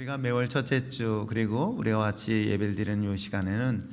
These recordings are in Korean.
우리가 매월 첫째 주 그리고 우리와 같이 예배를 드리는 이 시간에는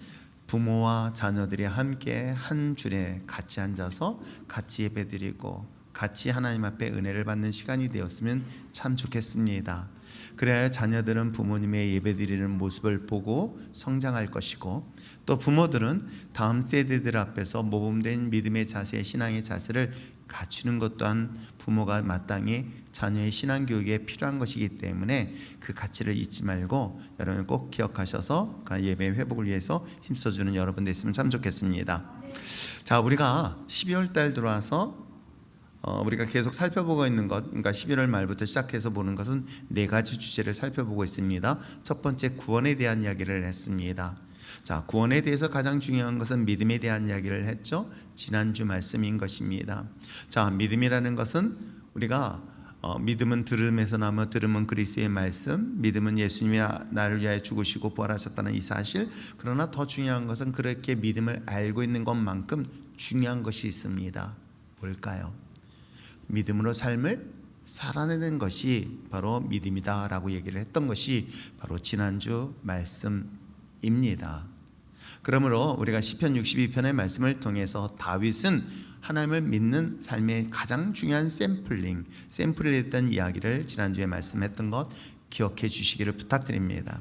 부모와 자녀들이 함께 한 줄에 같이 앉아서 같이 예배드리고 같이 하나님 앞에 은혜를 받는 시간이 되었으면 참 좋겠습니다. 그래야 자녀들은 부모님의 예배드리는 모습을 보고 성장할 것이고, 또 부모들은 다음 세대들 앞에서 모범된 믿음의 자세, 신앙의 자세를 갖추는 것 또한 부모가 마땅히 자녀의 신앙교육에 필요한 것이기 때문에 그 가치를 잊지 말고 여러분 꼭 기억하셔서 예배 회복을 위해서 힘써주는 여러분 됐으면 참 좋겠습니다. 자, 우리가 12월 달 들어와서 우리가 계속 살펴보고 있는 것, 그러니까 11월 말부터 시작해서 보는 것은 4가지 주제를 살펴보고 있습니다. 첫 번째, 구원에 대한 이야기를 했습니다. 자, 구원에 대해서 가장 중요한 것은 믿음에 대한 이야기를 했죠. 지난주 말씀인 것입니다. 자, 믿음이라는 것은 우리가 믿음은 들음에서 나며 들음은 그리스도의 말씀, 믿음은 예수님이 나를 위하여 죽으시고 부활하셨다는 이 사실. 그러나 더 중요한 것은 그렇게 믿음을 알고 있는 것만큼 중요한 것이 있습니다. 뭘까요? 믿음으로 삶을 살아내는 것이 바로 믿음이다라고 얘기를 했던 것이 바로 지난주 말씀입니다. 그러므로 우리가 시편 62편의 말씀을 통해서 다윗은 하나님을 믿는 삶의 가장 중요한 샘플을 했던 이야기를 지난주에 말씀했던 것 기억해 주시기를 부탁드립니다.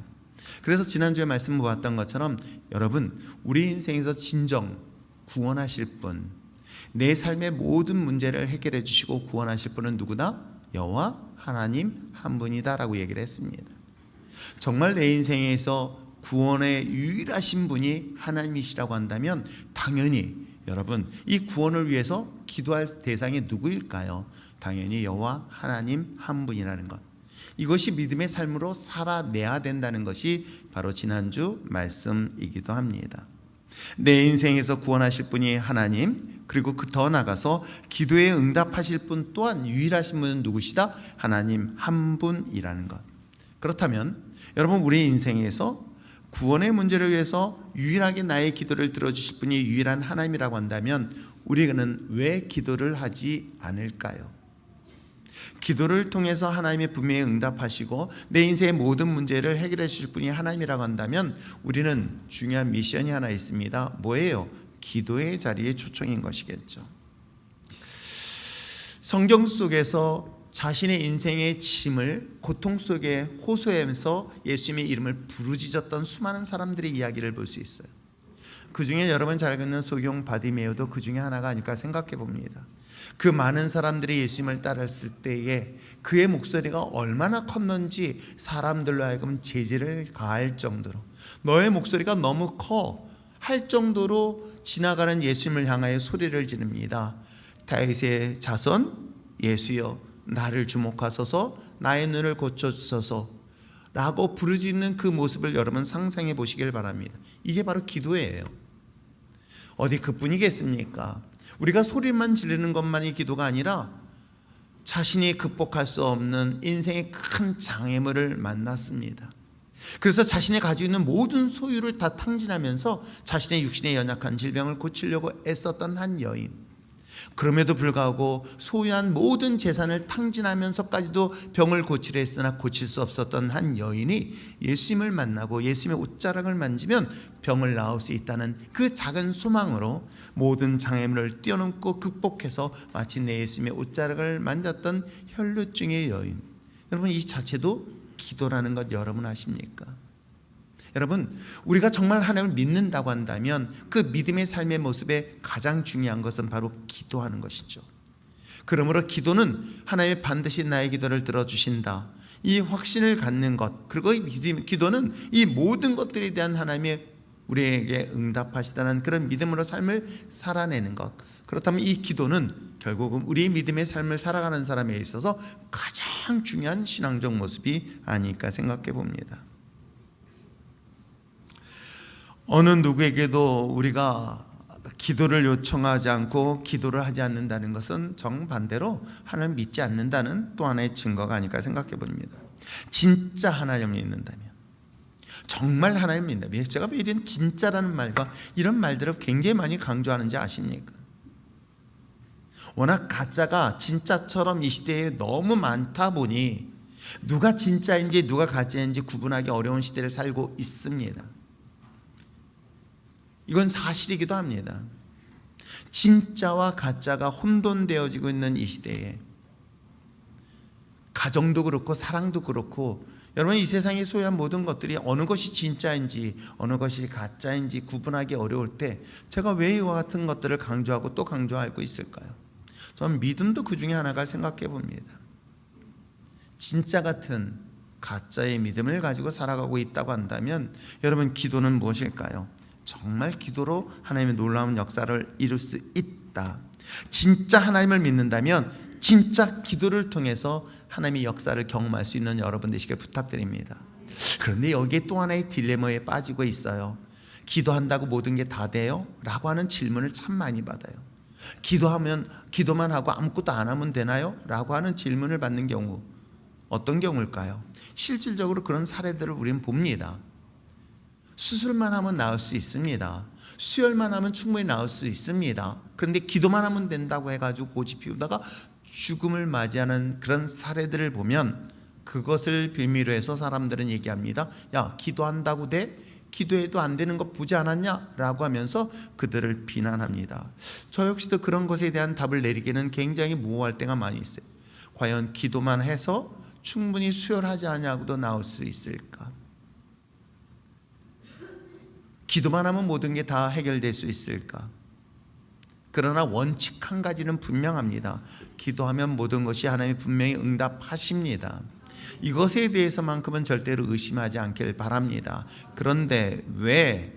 그래서 지난주에 말씀 보았던 것처럼 여러분, 우리 인생에서 진정 구원하실 분, 내 삶의 모든 문제를 해결해 주시고 구원하실 분은 누구다? 여호와 하나님 한 분이다라고 얘기를 했습니다. 정말 내 인생에서 구원의 유일하신 분이 하나님이시라고 한다면 당연히 여러분, 이 구원을 위해서 기도할 대상이 누구일까요? 당연히 여호와 하나님 한 분이라는 것, 이것이 믿음의 삶으로 살아내야 된다는 것이 바로 지난주 말씀이기도 합니다. 내 인생에서 구원하실 분이 하나님, 그리고 더 나아가서 기도에 응답하실 분 또한 유일하신 분은 누구시다? 하나님 한 분이라는 것. 그렇다면 여러분, 우리 인생에서 구원의 문제를 위해서 유일하게 나의 기도를 들어주실 분이 유일한 하나님이라고 한다면 우리는 왜 기도를 하지 않을까요? 기도를 통해서 하나님의 분명히 응답하시고 내 인생의 모든 문제를 해결해 주실 분이 하나님이라고 한다면 우리는 중요한 미션이 하나 있습니다. 뭐예요? 기도의 자리에 초청인 것이겠죠. 성경 속에서 자신의 인생의 짐을 고통 속에 호소하면서 예수님의 이름을 부르짖었던 수많은 사람들의 이야기를 볼 수 있어요. 그 중에 여러분 잘 듣는 소경 바디메오도 그 중에 하나가 아닐까 생각해 봅니다. 그 많은 사람들이 예수님을 따랐을 때에 그의 목소리가 얼마나 컸는지 사람들로 하여금 제지를 가할 정도로, 너의 목소리가 너무 커 할 정도로 지나가는 예수님을 향하여 소리를 지릅니다. 다윗의 자손 예수여, 나를 주목하소서, 나의 눈을 고쳐주소서 라고 부르짖는 그 모습을 여러분 상상해 보시길 바랍니다. 이게 바로 기도예요. 어디 그뿐이겠습니까? 우리가 소리만 지르는 것만이 기도가 아니라 자신이 극복할 수 없는 인생의 큰 장애물을 만났습니다. 그래서 자신이 가지고 있는 모든 소유를 다 탕진하면서 자신의 육신의 연약한 질병을 고치려고 애썼던 한 여인, 그럼에도 불구하고 소유한 모든 재산을 탕진하면서까지도 병을 고치려 했으나 고칠 수 없었던 한 여인이 예수님을 만나고 예수님의 옷자락을 만지면 병을 나을 수 있다는 그 작은 소망으로 모든 장애물을 뛰어넘고 극복해서 마침내 예수님의 옷자락을 만졌던 혈루증의 여인. 여러분, 이 자체도 기도라는 것 여러분 아십니까? 여러분, 우리가 정말 하나님을 믿는다고 한다면 그 믿음의 삶의 모습에 가장 중요한 것은 바로 기도하는 것이죠. 그러므로 기도는 하나님이 반드시 나의 기도를 들어주신다, 이 확신을 갖는 것, 그리고 기도는 이 모든 것들에 대한 하나님의 우리에게 응답하시다는 그런 믿음으로 삶을 살아내는 것. 그렇다면 이 기도는 결국은 우리의 믿음의 삶을 살아가는 사람에 있어서 가장 중요한 신앙적 모습이 아닐까 생각해 봅니다. 어느 누구에게도 우리가 기도를 요청하지 않고 기도를 하지 않는다는 것은 정반대로 하나님을 믿지 않는다는 또 하나의 증거가 아닐까 생각해 봅니다. 진짜 하나님을 믿는다면, 정말 하나님을 믿는다면, 제가 왜 이런 진짜라는 말과 이런 말들을 굉장히 많이 강조하는지 아십니까? 워낙 가짜가 진짜처럼 이 시대에 너무 많다 보니 누가 진짜인지 누가 가짜인지 구분하기 어려운 시대를 살고 있습니다. 이건 사실이기도 합니다. 진짜와 가짜가 혼돈되어지고 있는 이 시대에 가정도 그렇고 사랑도 그렇고 여러분, 이 세상에 소유한 모든 것들이 어느 것이 진짜인지 어느 것이 가짜인지 구분하기 어려울 때 제가 왜 이와 같은 것들을 강조하고 또 강조하고 있을까요? 저는 믿음도 그 중에 하나가 생각해 봅니다. 진짜 같은 가짜의 믿음을 가지고 살아가고 있다고 한다면 여러분, 기도는 무엇일까요? 정말 기도로 하나님의 놀라운 역사를 이룰 수 있다. 진짜 하나님을 믿는다면 진짜 기도를 통해서 하나님의 역사를 경험할 수 있는 여러분 되시길 부탁드립니다. 그런데 여기에 또 하나의 딜레마에 빠지고 있어요. 기도한다고 모든 게 다 돼요? 라고 하는 질문을 참 많이 받아요. 기도만 하고 아무것도 안 하면 되나요? 라고 하는 질문을 받는 경우, 어떤 경우일까요? 실질적으로 그런 사례들을 우리는 봅니다. 수술만 하면 나을 수 있습니다. 수혈만 하면 충분히 나을 수 있습니다. 그런데 기도만 하면 된다고 해가지고 고집 피우다가 죽음을 맞이하는 그런 사례들을 보면 그것을 빌미로 해서 사람들은 얘기합니다. 야, 기도한다고 돼? 기도해도 안 되는 거 보지 않았냐? 라고 하면서 그들을 비난합니다. 저 역시도 그런 것에 대한 답을 내리기는 굉장히 모호할 때가 많이 있어요. 과연 기도만 해서 충분히 수혈하지 않냐고도 나올 수 있을까? 기도만 하면 모든 게 다 해결될 수 있을까? 그러나 원칙 한 가지는 분명합니다. 기도하면 모든 것이 하나님이 분명히 응답하십니다. 이것에 대해서만큼은 절대로 의심하지 않길 바랍니다. 그런데 왜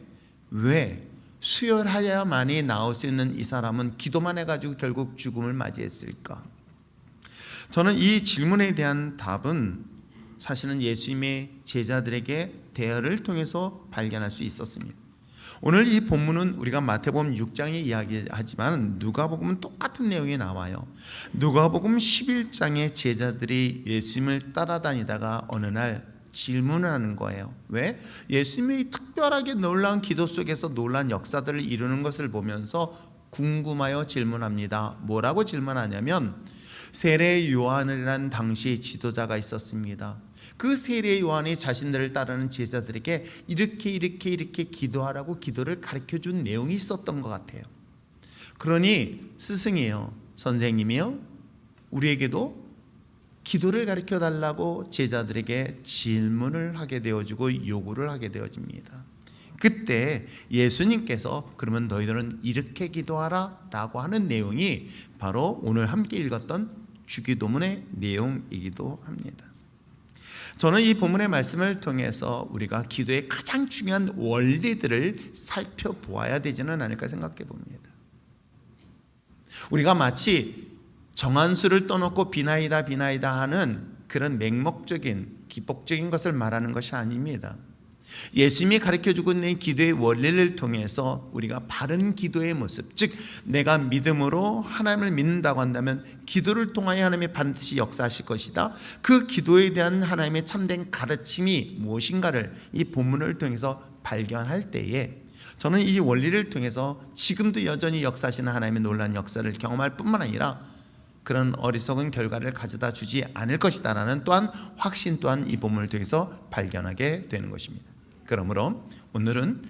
수혈하야만이 나올 수 있는 이 사람은 기도만 해가지고 결국 죽음을 맞이했을까? 저는 이 질문에 대한 답은 사실은 예수님의 제자들에게 대화를 통해서 발견할 수 있었습니다. 오늘 이 본문은 우리가 마태복음 6장에 이야기하지만 누가복음은 똑같은 내용이 나와요. 누가복음 11장에 제자들이 예수님을 따라다니다가 어느 날 질문을 하는 거예요. 왜? 예수님이 특별하게 놀라운 기도 속에서 놀라운 역사들을 이루는 것을 보면서 궁금하여 질문합니다. 뭐라고 질문하냐면, 세례 요한이라는 당시의 지도자가 있었습니다. 그 세례 요한이 자신들을 따르는 제자들에게 이렇게 기도하라고 기도를 가르쳐준 내용이 있었던 것 같아요. 그러니 스승이요, 선생님이요, 우리에게도 기도를 가르쳐 달라고 제자들에게 질문을 하게 되어지고 요구를 하게 되어집니다. 그때 예수님께서 그러면 너희들은 이렇게 기도하라 라고 하는 내용이 바로 오늘 함께 읽었던 주기도문의 내용이기도 합니다. 저는 이 본문의 말씀을 통해서 우리가 기도의 가장 중요한 원리들을 살펴보아야 되지는 않을까 생각해 봅니다. 우리가 마치 정한수를 떠놓고 비나이다 하는 그런 맹목적인 기복적인 것을 말하는 것이 아닙니다. 예수님이 가르쳐주고 있는 기도의 원리를 통해서 우리가 바른 기도의 모습, 즉 내가 믿음으로 하나님을 믿는다고 한다면 기도를 통하여 하나님이 반드시 역사하실 것이다. 그 기도에 대한 하나님의 참된 가르침이 무엇인가를 이 본문을 통해서 발견할 때에 저는 이 원리를 통해서 지금도 여전히 역사하시는 하나님의 놀라운 역사를 경험할 뿐만 아니라 그런 어리석은 결과를 가져다 주지 않을 것이다 라는 또한 확신 또한 이 본문을 통해서 발견하게 되는 것입니다. 그러므로 오늘은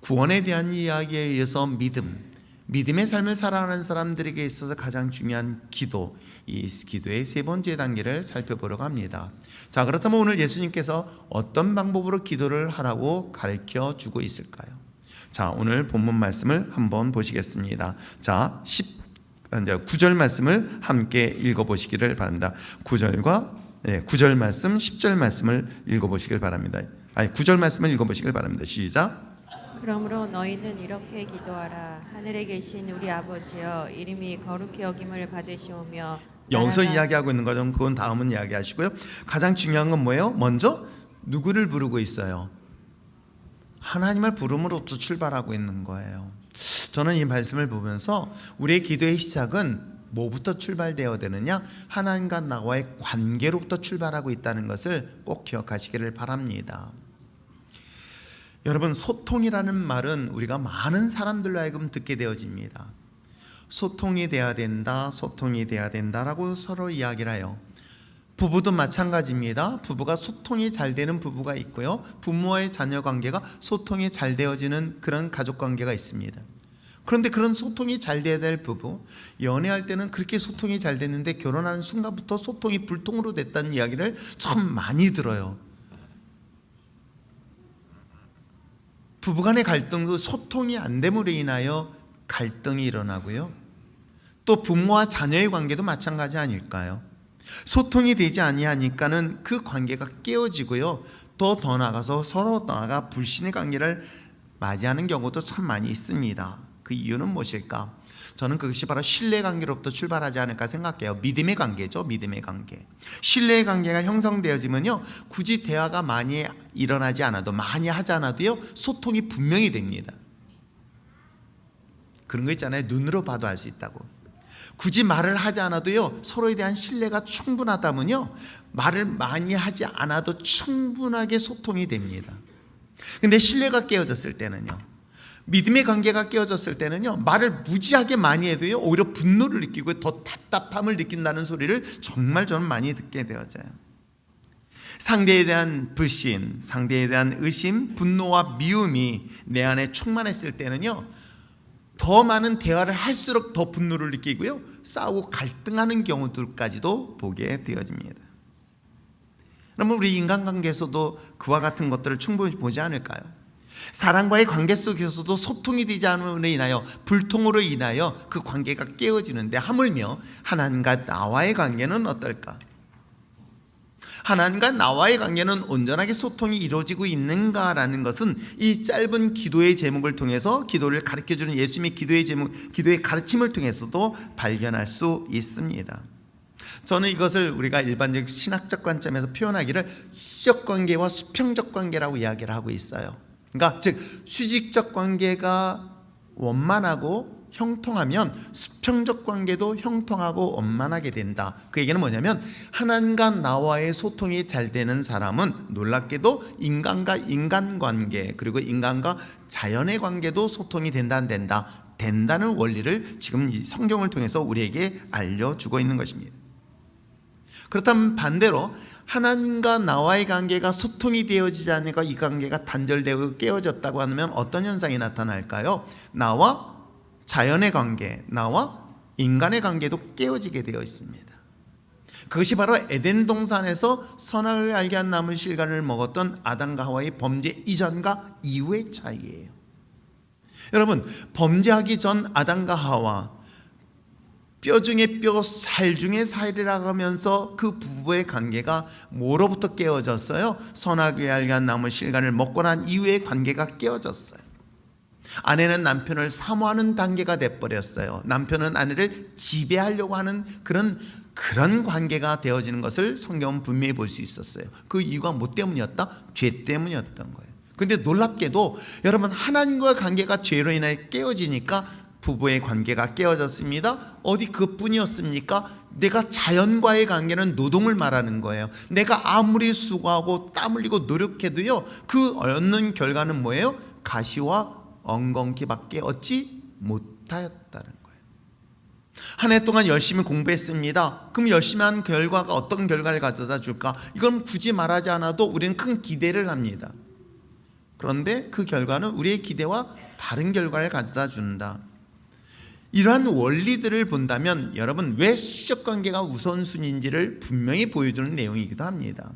구원에 대한 이야기에 의해서 믿음의 삶을 살아가는 사람들에게 있어서 가장 중요한 기도, 이 기도의 세 번째 단계를 살펴보려고 합니다. 자, 그렇다면 오늘 예수님께서 어떤 방법으로 기도를 하라고 가르쳐 주고 있을까요? 자, 오늘 본문 말씀을 한번 보시겠습니다. 자, 9절 말씀을 함께 읽어보시기를 바랍니다. 9절 말씀, 10절 말씀을 읽어보시길 바랍니다. 9절 말씀을 읽어보시길 바랍니다. 시작. 그러므로 너희는 이렇게 기도하라. 하늘에 계신 우리 아버지여, 이름이 거룩히 여김을 받으시오며. 여기서 이야기하고 있는 거죠. 그건 다음은 이야기하시고요. 가장 중요한 건 뭐예요? 먼저 누구를 부르고 있어요? 하나님을 부름으로부터 출발하고 있는 거예요. 저는 이 말씀을 보면서 우리의 기도의 시작은 뭐부터 출발되어야 되느냐? 하나님과 나와의 관계로부터 출발하고 있다는 것을 꼭 기억하시기를 바랍니다. 여러분, 소통이라는 말은 우리가 많은 사람들로 하여금 듣게 되어집니다. 소통이 돼야 된다라고 서로 이야기를 해요. 부부도 마찬가지입니다. 부부가 소통이 잘 되는 부부가 있고요, 부모와의 자녀 관계가 소통이 잘 되어지는 그런 가족 관계가 있습니다. 그런데 그런 소통이 잘 돼야 될 부부, 연애할 때는 그렇게 소통이 잘 됐는데 결혼하는 순간부터 소통이 불통으로 됐다는 이야기를 참 많이 들어요. 부부간의 갈등도 소통이 안 됨으로 인하여 갈등이 일어나고요, 또 부모와 자녀의 관계도 마찬가지 아닐까요? 소통이 되지 아니하니까는 그 관계가 깨어지고요, 더 나아가서 서로 나아가 불신의 관계를 맞이하는 경우도 참 많이 있습니다. 그 이유는 무엇일까? 저는 그것이 바로 신뢰관계로부터 출발하지 않을까 생각해요. 믿음의 관계죠. 믿음의 관계. 신뢰의 관계가 형성되어지면요, 굳이 대화가 많이 일어나지 않아도, 많이 하지 않아도요, 소통이 분명히 됩니다. 그런 거 있잖아요. 눈으로 봐도 알 수 있다고. 굳이 말을 하지 않아도요, 서로에 대한 신뢰가 충분하다면요, 말을 많이 하지 않아도 충분하게 소통이 됩니다. 근데 신뢰가 깨어졌을 때는요, 믿음의 관계가 깨어졌을 때는요, 말을 무지하게 많이 해도요, 오히려 분노를 느끼고 더 답답함을 느낀다는 소리를 정말 저는 많이 듣게 되어져요. 상대에 대한 불신, 상대에 대한 의심, 분노와 미움이 내 안에 충만했을 때는요, 더 많은 대화를 할수록 더 분노를 느끼고요, 싸우고 갈등하는 경우들까지도 보게 되어집니다. 그러면 우리 인간관계에서도 그와 같은 것들을 충분히 보지 않을까요? 사람과의 관계 속에서도 소통이 되지 않음으로 인하여, 불통으로 인하여 그 관계가 깨어지는데, 하물며 하나님과 나와의 관계는 어떨까? 하나님과 나와의 관계는 온전하게 소통이 이루어지고 있는가라는 것은 이 짧은 기도의 제목을 통해서, 기도를 가르쳐주는 예수님의 기도의 제목, 기도의 가르침을 통해서도 발견할 수 있습니다. 저는 이것을 우리가 일반적 신학적 관점에서 표현하기를 수적 관계와 수평적 관계라고 이야기를 하고 있어요. 그러니까 즉 수직적 관계가 원만하고 형통하면 수평적 관계도 형통하고 원만하게 된다. 그 얘기는 뭐냐면, 하나님과 나와의 소통이 잘 되는 사람은 놀랍게도 인간과 인간관계, 그리고 인간과 자연의 관계도 소통이 된다는 원리를 지금 이 성경을 통해서 우리에게 알려주고 있는 것입니다. 그렇다면 반대로 하나님과 나와의 관계가 소통이 되어지지 않으니까 이 관계가 단절되고 깨어졌다고 하면 어떤 현상이 나타날까요? 나와 자연의 관계, 나와 인간의 관계도 깨어지게 되어 있습니다. 그것이 바로 에덴 동산에서 선악을 알게 한 나무 실과를 먹었던 아담과 하와의 범죄 이전과 이후의 차이예요. 여러분, 범죄하기 전 아담과 하와, 뼈 중에 뼈, 살 중에 살이라고 하면서 그 부부의 관계가 뭐로부터 깨어졌어요? 선악을 알게 한 나무 실과를 먹고 난 이후의 관계가 깨어졌어요. 아내는 남편을 사모하는 단계가 돼버렸어요. 남편은 아내를 지배하려고 하는 그런 관계가 되어지는 것을 성경은 분명히 볼 수 있었어요. 그 이유가 뭐 때문이었다? 죄 때문이었던 거예요. 근데 놀랍게도 여러분, 하나님과의 관계가 죄로 인해 깨어지니까 부부의 관계가 깨어졌습니다. 어디 그뿐이었습니까? 내가 자연과의 관계는 노동을 말하는 거예요. 내가 아무리 수고하고 땀 흘리고 노력해도요, 그 얻는 결과는 뭐예요? 가시와 엉겅퀴밖에 얻지 못하였다는 거예요. 한 해 동안 열심히 공부했습니다. 그럼 열심히 한 결과가 어떤 결과를 가져다 줄까? 이건 굳이 말하지 않아도 우리는 큰 기대를 합니다. 그런데 그 결과는 우리의 기대와 다른 결과를 가져다 준다. 이러한 원리들을 본다면 여러분, 왜 수적 관계가 우선순위인지를 분명히 보여주는 내용이기도 합니다.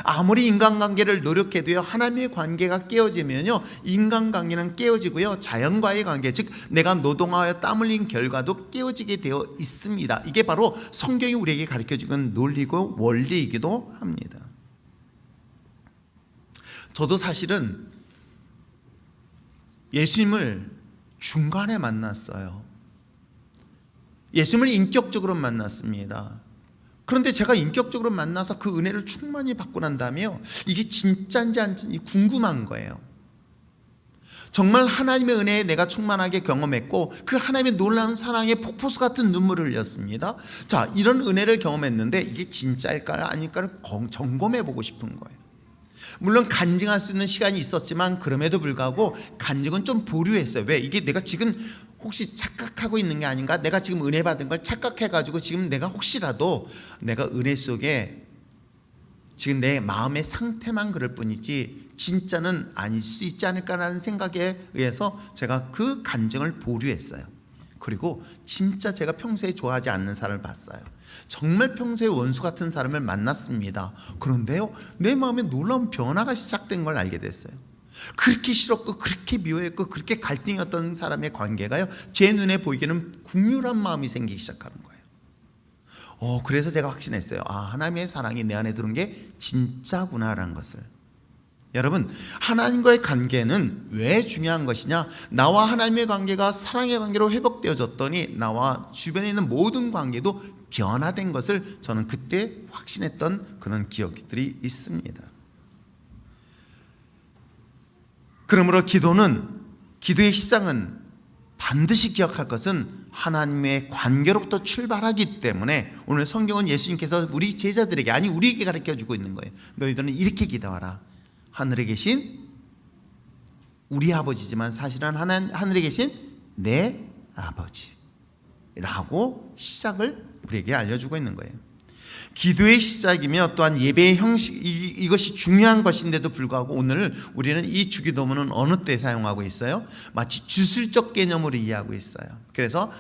아무리 인간관계를 노력해도요, 하나님의 관계가 깨어지면요, 인간관계는 깨어지고요, 자연과의 관계, 즉 내가 노동하여 땀 흘린 결과도 깨어지게 되어 있습니다. 이게 바로 성경이 우리에게 가르쳐주는 논리고 원리이기도 합니다. 저도 사실은 예수님을 중간에 만났어요. 예수님을 인격적으로 만났습니다. 그런데 제가 인격적으로 만나서 그 은혜를 충만히 받고 난 다음에요, 이게 진짜인지 아닌지 궁금한 거예요. 정말 하나님의 은혜에 내가 충만하게 경험했고, 그 하나님의 놀라운 사랑의 폭포수 같은 눈물을 흘렸습니다. 자, 이런 은혜를 경험했는데 이게 진짜일까요? 아닐까를 점검해 보고 싶은 거예요. 물론 간증할 수 있는 시간이 있었지만 그럼에도 불구하고 간증은 좀 보류했어요. 왜? 이게 내가 지금 혹시 착각하고 있는 게 아닌가? 내가 지금 은혜 받은 걸 착각해가지고 지금 내가 혹시라도 내가 은혜 속에 지금 내 마음의 상태만 그럴 뿐이지 진짜는 아닐 수 있지 않을까라는 생각에 의해서 제가 그 간증을 보류했어요. 그리고 진짜 제가 평소에 좋아하지 않는 사람을 봤어요. 정말 평소에 원수 같은 사람을 만났습니다. 그런데요, 내 마음에 놀라운 변화가 시작된 걸 알게 됐어요. 그렇게 싫었고 그렇게 미워했고 그렇게 갈등이었던 사람의 관계가요, 제 눈에 보이기에는 긍휼한 마음이 생기기 시작하는 거예요. 그래서 제가 확신했어요. 하나님의 사랑이 내 안에 들어온 게 진짜구나라는 것을. 여러분, 하나님과의 관계는 왜 중요한 것이냐? 나와 하나님의 관계가 사랑의 관계로 회복되어졌더니 나와 주변에 있는 모든 관계도 변화된 것을 저는 그때 확신했던 그런 기억들이 있습니다. 그러므로 기도의 시작은 반드시 기억할 것은 하나님의 관계로부터 출발하기 때문에 오늘 성경은 예수님께서 우리 제자들에게, 아니 우리에게 가르쳐주고 있는 거예요. 너희들은 이렇게 기도하라. 하늘에 계신 우리 아버지지만 사실은 하늘에 계신 내 아버지라고 시작을 우리에게 알려주고 있는 거예요. 기도의 시작이며 또한 예배의 형식, 이것이 중요한 것인데도 불구하고 오늘 우리는 이 주기도문은 어느 때 사용하고 있어요? 마치 주술적 개념으로 이해하고 있어요. 그래서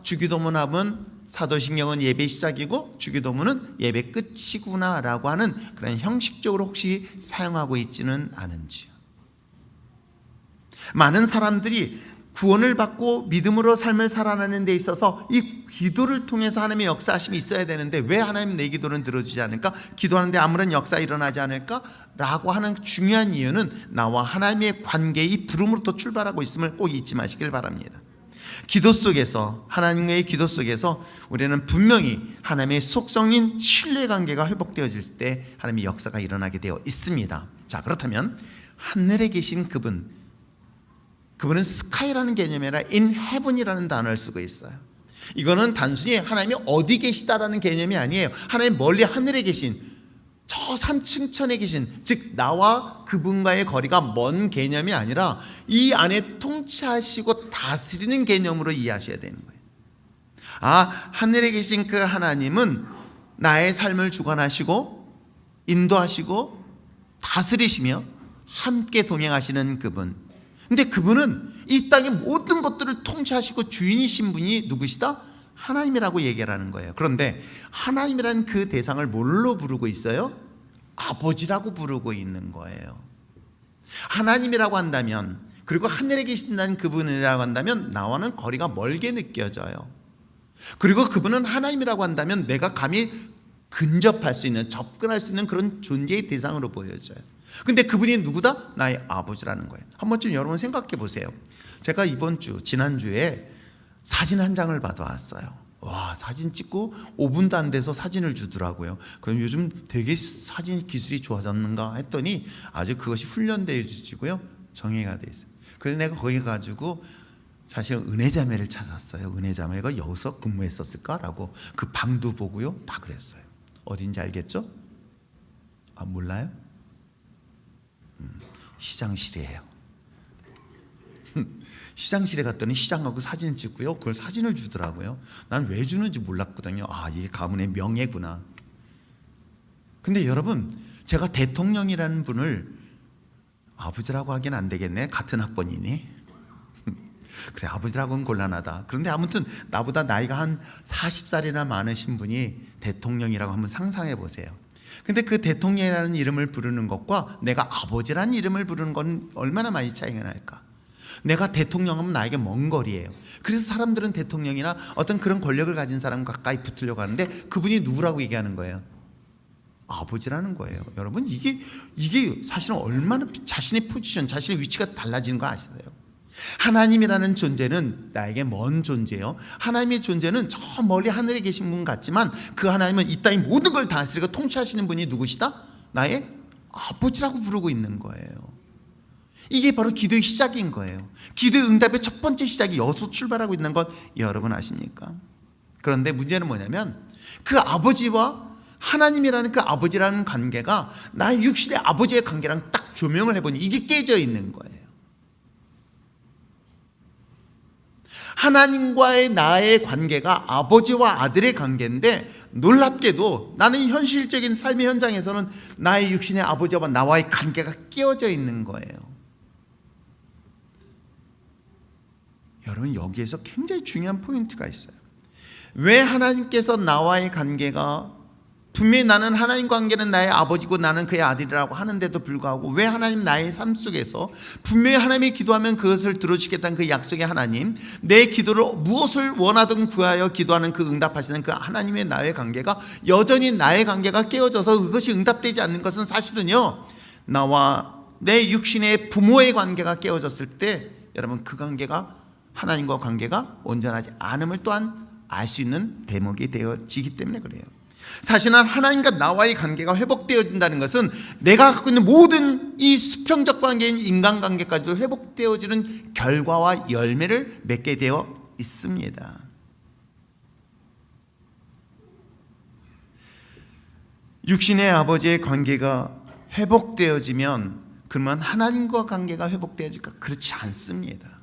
주기도문 하면 사도신경은 예배 시작이고 주기도문은 예배 끝이구나라고 하는 그런 형식적으로 혹시 사용하고 있지는 않은지요. 많은 사람들이 구원을 받고 믿음으로 삶을 살아가는 데 있어서 이 기도를 통해서 하나님의 역사하심이 있어야 되는데 왜 하나님 내 기도는 들어주지 않을까? 기도하는데 아무런 역사 일어나지 않을까? 라고 하는 중요한 이유는 나와 하나님의 관계의 부름으로부터 출발하고 있음을 꼭 잊지 마시길 바랍니다. 기도 속에서, 하나님의 기도 속에서 우리는 분명히 하나님의 속성인 신뢰관계가 회복되어질 때 하나님의 역사가 일어나게 되어 있습니다. 자, 그렇다면 하늘에 계신 그분은 스카이라는 개념이 아니라 in heaven이라는 단어를 쓰고 있어요. 이거는 단순히 하나님이 어디 계시다라는 개념이 아니에요. 하나님 멀리 하늘에 계신, 저 3층 천에 계신, 즉 나와 그분과의 거리가 먼 개념이 아니라 이 안에 통치하시고 다스리는 개념으로 이해하셔야 되는 거예요. 하늘에 계신 그 하나님은 나의 삶을 주관하시고 인도하시고 다스리시며 함께 동행하시는 그분. 근데 그분은 이 땅의 모든 것들을 통치하시고 주인이신 분이 누구시다? 하나님이라고 얘기를 하는 거예요. 그런데 하나님이란 그 대상을 뭘로 부르고 있어요? 아버지라고 부르고 있는 거예요. 하나님이라고 한다면, 그리고 하늘에 계신다는 그분이라고 한다면 나와는 거리가 멀게 느껴져요. 그리고 그분은 하나님이라고 한다면 내가 감히 근접할 수 있는, 접근할 수 있는 그런 존재의 대상으로 보여져요. 근데 그분이 누구다? 나의 아버지라는 거예요. 한 번쯤 여러분 생각해 보세요. 제가 지난주에 사진 한 장을 받아왔어요. 와, 사진 찍고 5분도 안 돼서 사진을 주더라고요. 그럼 요즘 되게 사진 기술이 좋아졌는가 했더니 아주 그것이 훈련되어지고요, 정의가 돼 있어요. 그래서 내가 거기 가지고 사실 은혜자매를 찾았어요. 은혜자매가 여기서 근무했었을까라고 그 방도 보고요, 다 그랬어요. 어딘지 알겠죠? 몰라요? 시장실이에요. 시장실에 갔더니 시장하고 사진을 찍고요, 그걸 사진을 주더라고요. 난 왜 주는지 몰랐거든요. 이게 가문의 명예구나. 근데 여러분, 제가 대통령이라는 분을 아버지라고 하긴 안 되겠네, 같은 학번이니. 그래, 아버지라고는 곤란하다. 그런데 아무튼 나보다 나이가 한 40살이나 많으신 분이 대통령이라고 한번 상상해 보세요. 근데 그 대통령이라는 이름을 부르는 것과 내가 아버지라는 이름을 부르는 건 얼마나 많이 차이가 날까? 내가 대통령하면 나에게 먼 거리예요. 그래서 사람들은 대통령이나 어떤 그런 권력을 가진 사람 가까이 붙으려고 하는데 그분이 누구라고 얘기하는 거예요? 아버지라는 거예요. 여러분, 이게 사실은 얼마나 자신의 포지션, 자신의 위치가 달라지는 거 아시나요? 하나님이라는 존재는 나에게 먼 존재예요. 하나님의 존재는 저 멀리 하늘에 계신 분 같지만 그 하나님은 이 땅의 모든 걸 다스리고 통치하시는 분이 누구시다? 나의 아버지라고 부르고 있는 거예요. 이게 바로 기도의 시작인 거예요. 기도의 응답의 첫 번째 시작이 여기서 출발하고 있는 것 여러분 아십니까? 그런데 문제는 뭐냐면 그 아버지와 하나님이라는 그 아버지라는 관계가 나의 육신의 아버지의 관계랑 딱 조명을 해보니 이게 깨져 있는 거예요. 하나님과의 나의 관계가 아버지와 아들의 관계인데, 놀랍게도 나는 현실적인 삶의 현장에서는 나의 육신의 아버지와 나와의 관계가 깨어져 있는 거예요. 여러분, 여기에서 굉장히 중요한 포인트가 있어요. 왜 하나님께서 나와의 관계가, 분명히 나는 하나님 관계는 나의 아버지고 나는 그의 아들이라고 하는데도 불구하고 왜 하나님 나의 삶 속에서 분명히 하나님이 기도하면 그것을 들어주겠다는 그 약속의 하나님, 내 기도를 무엇을 원하든 구하여 기도하는 그 응답하시는 그 하나님의 나의 관계가 여전히 나의 관계가 깨어져서 그것이 응답되지 않는 것은 사실은요, 나와 내 육신의 부모의 관계가 깨어졌을 때 여러분, 그 관계가 하나님과 관계가 온전하지 않음을 또한 알 수 있는 대목이 되어지기 때문에 그래요. 사실은 하나님과 나와의 관계가 회복되어진다는 것은 내가 갖고 있는 모든 이 수평적 관계인 인간관계까지도 회복되어지는 결과와 열매를 맺게 되어 있습니다. 육신의 아버지의 관계가 회복되어지면 그러면 하나님과 관계가 회복되어질까? 그렇지 않습니다.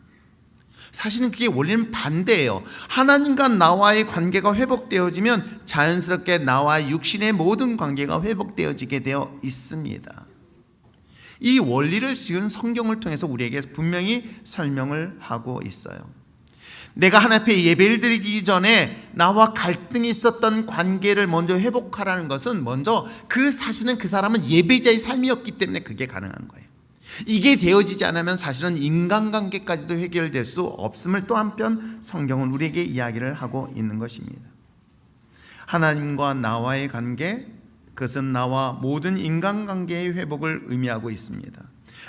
사실은 그게 원리는 반대예요. 하나님과 나와의 관계가 회복되어지면 자연스럽게 나와 육신의 모든 관계가 회복되어지게 되어 있습니다. 이 원리를 지금 성경을 통해서 우리에게 분명히 설명을 하고 있어요. 내가 하나님 앞에 예배를 드리기 전에 나와 갈등이 있었던 관계를 먼저 회복하라는 것은 먼저 사실은 그 사람은 예배자의 삶이었기 때문에 그게 가능한 거예요. 이게 되어지지 않으면 사실은 인간관계까지도 해결될 수 없음을 또 한편 성경은 우리에게 이야기를 하고 있는 것입니다. 하나님과 나와의 관계, 그것은 나와 모든 인간관계의 회복을 의미하고 있습니다.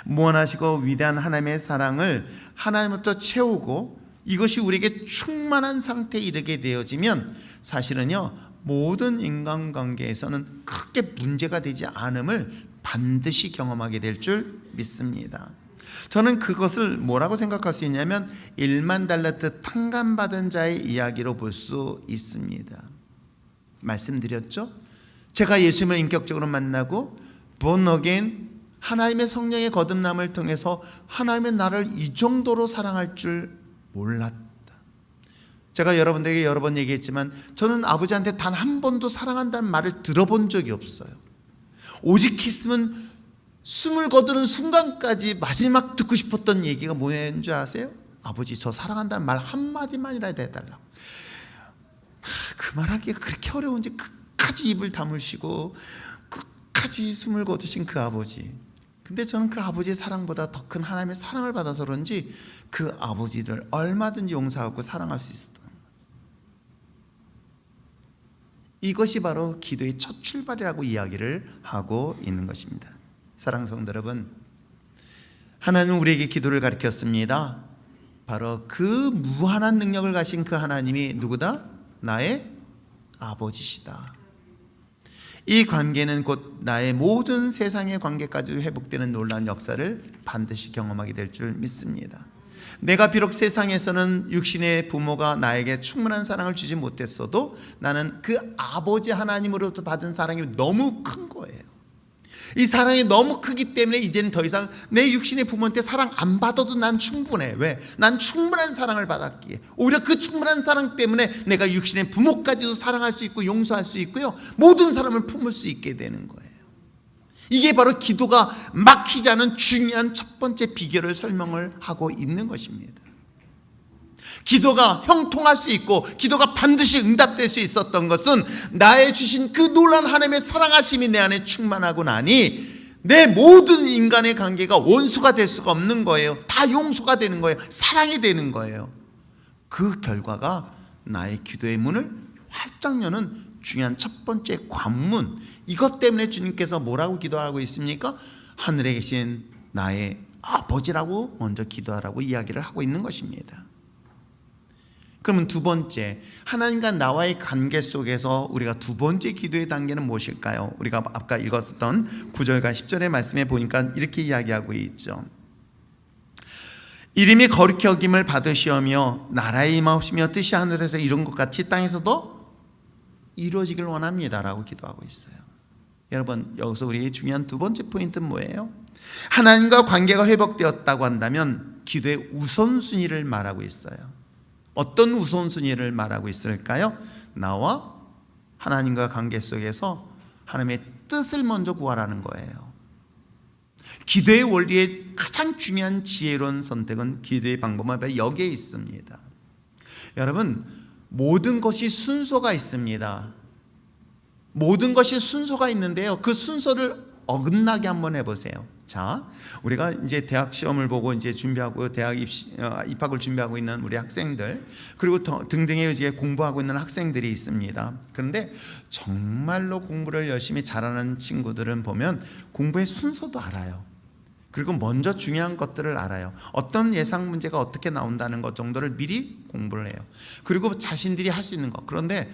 무한하시고 위대한 하나님의 사랑을 하나님부터 채우고 이것이 우리에게 충만한 상태에 이르게 되어지면 사실은요, 모든 인간관계에서는 크게 문제가 되지 않음을 반드시 경험하게 될 줄 믿습니다. 저는 그것을 뭐라고 생각할 수 있냐면 1만 달란트 탕감받은 자의 이야기로 볼 수 있습니다. 말씀드렸죠? 제가 예수님을 인격적으로 만나고 born again, 하나님의 성령의 거듭남을 통해서 하나님의 나를 이 정도로 사랑할 줄 몰랐다. 제가 여러분들에게 여러 번 얘기했지만 저는 아버지한테 단 한 번도 사랑한다는 말을 들어본 적이 없어요. 오직 했으면 숨을 거두는 순간까지 마지막 듣고 싶었던 얘기가 뭐였는 줄 아세요? 아버지, 저 사랑한다는 말 한마디만이라도 해달라고. 그 말하기가 그렇게 어려운지 끝까지 입을 다물시고 끝까지 숨을 거두신 그 아버지. 근데 저는 그 아버지의 사랑보다 더 큰 하나님의 사랑을 받아서 그런지 그 아버지를 얼마든지 용서하고 사랑할 수 있었던 거예요. 이것이 바로 기도의 첫 출발이라고 이야기를 하고 있는 것입니다. 사랑하는 성도 여러분, 하나님은 우리에게 기도를 가르쳤습니다. 바로 그 무한한 능력을 가진 그 하나님이 누구다? 나의 아버지시다. 이 관계는 곧 나의 모든 세상의 관계까지 회복되는 놀라운 역사를 반드시 경험하게 될 줄 믿습니다. 내가 비록 세상에서는 육신의 부모가 나에게 충분한 사랑을 주지 못했어도 나는 그 아버지 하나님으로부터 받은 사랑이 너무 큰 거예요. 이 사랑이 너무 크기 때문에 이제는 더 이상 내 육신의 부모한테 사랑 안 받아도 난 충분해. 왜? 난 충분한 사랑을 받았기에. 오히려 그 충분한 사랑 때문에 내가 육신의 부모까지도 사랑할 수 있고 용서할 수 있고요, 모든 사람을 품을 수 있게 되는 거예요. 이게 바로 기도가 막히지 않은 중요한 첫 번째 비결을 설명을 하고 있는 것입니다. 기도가 형통할 수 있고 기도가 반드시 응답될 수 있었던 것은 나의 주신 그 놀라운 하나님의 사랑하심이 내 안에 충만하고 나니 내 모든 인간의 관계가 원수가 될 수가 없는 거예요. 다 용서가 되는 거예요. 사랑이 되는 거예요. 그 결과가 나의 기도의 문을 활짝 여는 중요한 첫 번째 관문. 이것 때문에 주님께서 뭐라고 기도하고 있습니까? 하늘에 계신 나의 아버지라고 먼저 기도하라고 이야기를 하고 있는 것입니다. 그러면 두 번째, 하나님과 나와의 관계 속에서 우리가 두 번째 기도의 단계는 무엇일까요? 우리가 아까 읽었던 9절과 10절의 말씀에 보니까 이렇게 이야기하고 있죠. 이름이 거룩히 여김을 받으시오며 나라의 임하옵시며 뜻이 하늘에서 이룬 것 같이 땅에서도 이루어지길 원합니다라고 기도하고 있어요. 여러분, 여기서 우리의 중요한 두 번째 포인트는 뭐예요? 하나님과 관계가 회복되었다고 한다면 기도의 우선순위를 말하고 있어요. 어떤 우선순위를 말하고 있을까요? 나와 하나님과 관계 속에서 하나님의 뜻을 먼저 구하라는 거예요. 기도의 원리의 가장 중요한 지혜로운 선택은 기도의 방법은 여기에 있습니다. 여러분, 모든 것이 순서가 있습니다. 모든 것이 순서가 있는데요, 그 순서를 어긋나게 한번 해보세요. 자, 우리가 이제 대학 시험을 보고 이제 준비하고 대학 입학을 준비하고 있는 우리 학생들, 그리고 등등의 이제 공부하고 있는 학생들이 있습니다. 그런데 정말로 공부를 열심히 잘하는 친구들은 보면 공부의 순서도 알아요. 그리고 먼저 중요한 것들을 알아요. 어떤 예상 문제가 어떻게 나온다는 것 정도를 미리 공부를 해요. 그리고 자신들이 할 수 있는 것. 그런데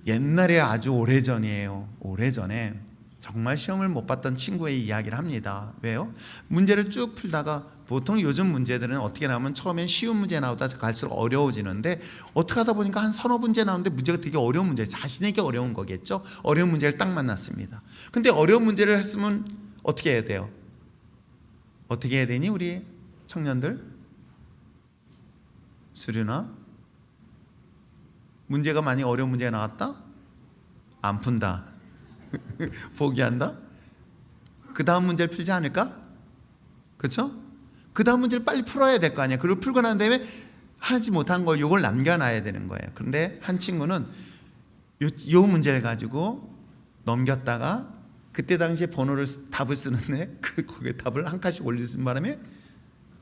옛날에 아주 오래전이에요. 오래전에 정말 시험을 못 봤던 친구의 이야기를 합니다. 왜요? 문제를 쭉 풀다가 보통 요즘 문제들은 어떻게 나오면 처음엔 쉬운 문제 나오다 갈수록 어려워지는데, 어떻게 하다 보니까 한 서너 문제 나오는데 문제가 되게 어려운 문제, 자신에게 어려운 거겠죠. 어려운 문제를 딱 만났습니다. 근데 어려운 문제를 했으면 어떻게 해야 돼요? 어떻게 해야 되니 우리 청년들? 수련아, 문제가 많이 어려운 문제가 나왔다? 안 푼다. 포기한다? 그 다음 문제를 풀지 않을까? 그렇죠? 그 다음 문제를 빨리 풀어야 될 거 아니야. 그리고 풀고 난 다음에 하지 못한 걸 요걸 남겨놔야 되는 거예요. 그런데 한 친구는 요 문제를 가지고 넘겼다가 그때 당시에 답을 쓰는데 그 답을 한 칸씩 올리는 바람에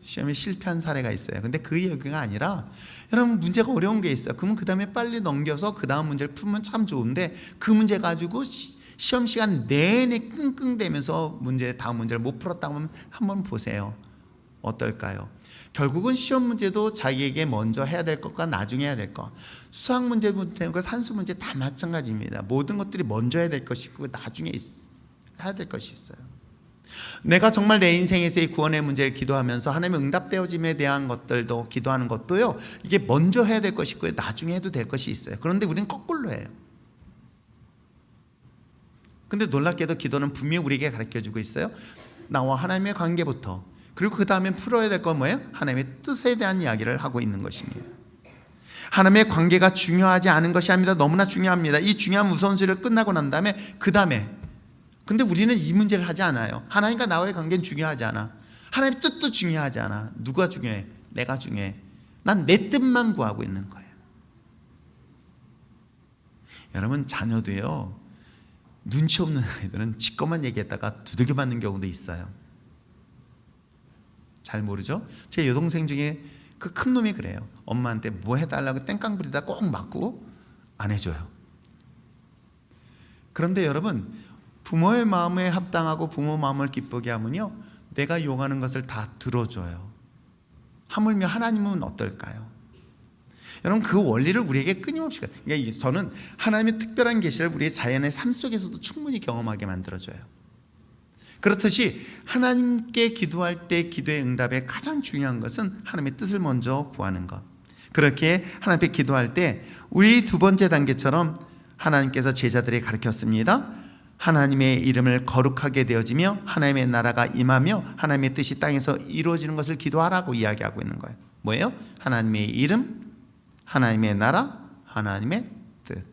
시험에 실패한 사례가 있어요. 근데 그 얘기가 아니라, 여러분 문제가 어려운 게 있어요. 그러면 그 다음에 빨리 넘겨서 그 다음 문제를 풀면 참 좋은데, 그 문제 가지고 시험 시간 내내 끙끙대면서 다음 문제를 못 풀었다고 하면 한번 보세요. 어떨까요? 결국은 시험 문제도 자기에게 먼저 해야 될 것과 나중에 해야 될 것, 수학 문제부터 산수 문제 다 마찬가지입니다. 모든 것들이 먼저 해야 될 것이 있고 나중에 해야 될 것이 있어요. 내가 정말 내 인생에서의 구원의 문제를 기도하면서 하나님의 응답되어짐에 대한 것들도 기도하는 것도요, 이게 먼저 해야 될 것이 있고요, 나중에 해도 될 것이 있어요. 그런데 우리는 거꾸로 해요. 근데 놀랍게도 기도는 분명히 우리에게 가르쳐주고 있어요. 나와 하나님의 관계부터, 그리고 그 다음에 풀어야 될 건 뭐예요? 하나님의 뜻에 대한 이야기를 하고 있는 것입니다. 하나님의 관계가 중요하지 않은 것이 아닙니다. 너무나 중요합니다. 이 중요한 우선순위를 끝나고 난 다음에 그 다음에, 근데 우리는 이 문제를 하지 않아요. 하나님과 나와의 관계는 중요하지 않아. 하나님의 뜻도 중요하지 않아. 누가 중요해? 내가 중요해. 난 내 뜻만 구하고 있는 거예요. 여러분, 자녀도요, 눈치 없는 아이들은 지 것만 얘기했다가 두들겨 맞는 경우도 있어요. 잘 모르죠? 제 여동생 중에 그 큰 놈이 그래요. 엄마한테 뭐 해달라고 땡깡 부리다 꼭 맞고 안 해줘요. 그런데 여러분, 부모의 마음에 합당하고 부모 마음을 기쁘게 하면요, 내가 요구하는 것을 다 들어줘요. 하물며 하나님은 어떨까요? 여러분, 그 원리를 우리에게 끊임없이, 그러니까 저는 하나님의 특별한 계시를 우리의 자연의 삶 속에서도 충분히 경험하게 만들어줘요. 그렇듯이 하나님께 기도할 때 기도의 응답에 가장 중요한 것은 하나님의 뜻을 먼저 구하는 것. 그렇게 하나님께 기도할 때 우리 두 번째 단계처럼 하나님께서 제자들에게 가르쳤습니다. 하나님의 이름을 거룩하게 되어지며 하나님의 나라가 임하며 하나님의 뜻이 땅에서 이루어지는 것을 기도하라고 이야기하고 있는 거예요. 뭐예요? 하나님의 이름, 하나님의 나라, 하나님의 뜻.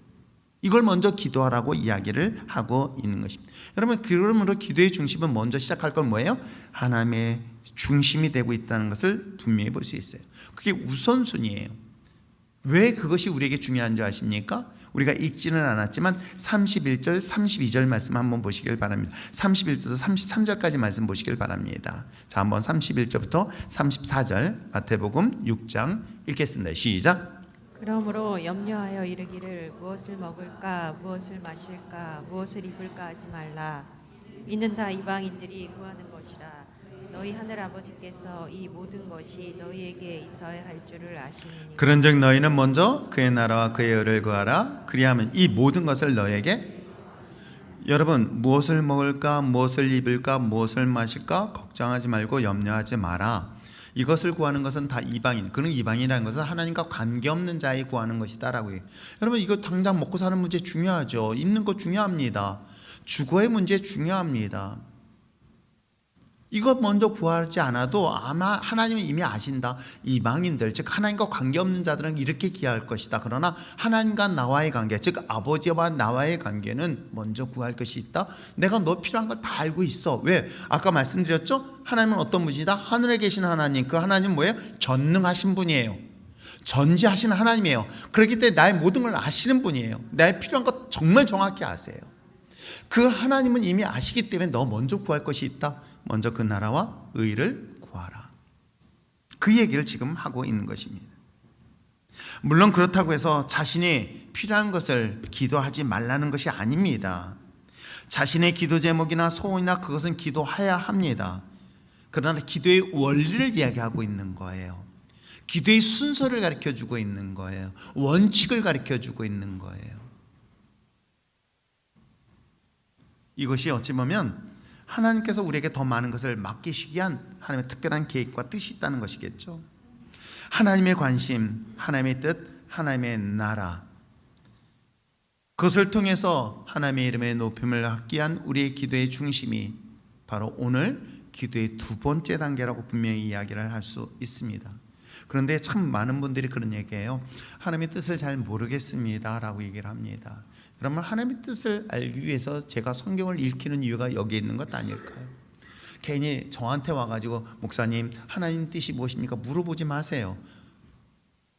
이걸 먼저 기도하라고 이야기를 하고 있는 것입니다. 여러분, 그러므로 기도의 중심은 먼저 시작할 건 뭐예요? 하나님의 중심이 되고 있다는 것을 분명히 볼 수 있어요. 그게 우선순위예요. 왜 그것이 우리에게 중요한 줄 아십니까? 우리가 읽지는 않았지만 31절, 32절 말씀 한번 보시길 바랍니다. 31절부터 33절까지 말씀 보시길 바랍니다. 자, 한번 31절부터 34절 마태복음 6장 읽겠습니다. 시작. 그러므로 염려하여 이르기를 무엇을 먹을까 무엇을 마실까 무엇을 입을까 하지 말라. 이는 다 이방인들이 구하는 것이라. 너희 하늘 아버지께서 이 모든 것이 너희에게 있어야 할 줄을 아시느니라. 그런즉 너희는 먼저 그의 나라와 그의 의를 구하라. 그리하면 이 모든 것을 너희에게. 여러분, 무엇을 먹을까 무엇을 입을까 무엇을 마실까 걱정하지 말고 염려하지 마라. 이것을 구하는 것은 다 이방인. 그는 이방인이라는 것은 하나님과 관계없는 자에 구하는 것이다라고 해요. 여러분, 이거 당장 먹고 사는 문제 중요하죠. 입는 거 중요합니다. 주거의 문제 중요합니다. 이것 먼저 구하지 않아도 아마 하나님은 이미 아신다. 이방인들, 즉 하나님과 관계없는 자들은 이렇게 기할 것이다. 그러나 하나님과 나와의 관계, 즉 아버지와 나와의 관계는 먼저 구할 것이 있다. 내가 너 필요한 걸 다 알고 있어. 왜? 아까 말씀드렸죠? 하나님은 어떤 분이다? 하늘에 계신 하나님. 그 하나님 뭐예요? 전능하신 분이에요. 전지하시는 하나님이에요. 그렇기 때문에 나의 모든 걸 아시는 분이에요. 나의 필요한 것 정말 정확히 아세요. 그 하나님은 이미 아시기 때문에 너 먼저 구할 것이 있다. 먼저 그 나라와 의를 구하라. 그 얘기를 지금 하고 있는 것입니다. 물론 그렇다고 해서 자신이 필요한 것을 기도하지 말라는 것이 아닙니다. 자신의 기도 제목이나 소원이나 그것은 기도해야 합니다. 그러나 기도의 원리를 이야기하고 있는 거예요. 기도의 순서를 가르쳐주고 있는 거예요. 원칙을 가르쳐주고 있는 거예요. 이것이 어찌 보면 하나님께서 우리에게 더 많은 것을 맡기시기 위한 하나님의 특별한 계획과 뜻이 있다는 것이겠죠. 하나님의 관심, 하나님의 뜻, 하나님의 나라, 그것을 통해서 하나님의 이름의 높임을 받기 위한 우리의 기도의 중심이 바로 오늘 기도의 두 번째 단계라고 분명히 이야기를 할 수 있습니다. 그런데 참 많은 분들이 그런 얘기해요. 하나님의 뜻을 잘 모르겠습니다 라고 얘기를 합니다. 그러면 하나님의 뜻을 알기 위해서 제가 성경을 읽히는 이유가 여기에 있는 것 아닐까요? 괜히 저한테 와가지고 목사님 하나님 뜻이 무엇입니까? 물어보지 마세요.